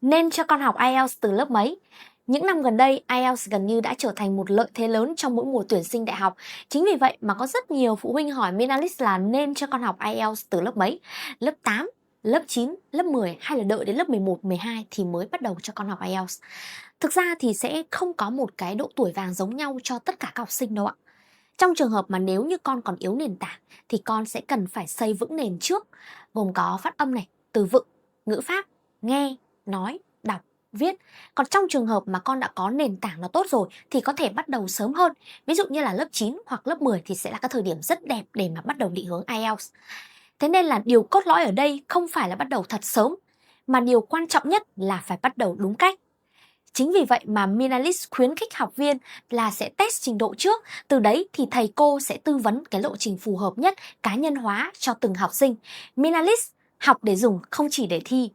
Nên cho con học IELTS từ lớp mấy? Những năm gần đây, IELTS gần như đã trở thành một lợi thế lớn trong mỗi mùa tuyển sinh đại học. Chính vì vậy mà có rất nhiều phụ huynh hỏi Minalis là nên cho con học IELTS từ lớp mấy? Lớp 8, lớp 9, lớp 10 hay là đợi đến lớp 11, 12 thì mới bắt đầu cho con học IELTS? Thực ra thì sẽ không có một cái độ tuổi vàng giống nhau cho tất cả các học sinh đâu ạ. Trong trường hợp mà nếu như con còn yếu nền tảng thì con sẽ cần phải xây vững nền trước, gồm có phát âm này, từ vựng, ngữ pháp, nghe, nói, đọc, viết. Còn trong trường hợp mà con đã có nền tảng nó tốt rồi thì có thể bắt đầu sớm hơn. Ví dụ như là lớp 9 hoặc lớp 10 thì sẽ là các thời điểm rất đẹp để mà bắt đầu định hướng IELTS. Thế nên là điều cốt lõi ở đây không phải là bắt đầu thật sớm, mà điều quan trọng nhất là phải bắt đầu đúng cách. Chính vì vậy mà Minalis khuyến khích học viên là sẽ test trình độ trước, từ đấy thì thầy cô sẽ tư vấn cái lộ trình phù hợp nhất, cá nhân hóa cho từng học sinh. Minalis học để dùng không chỉ để thi.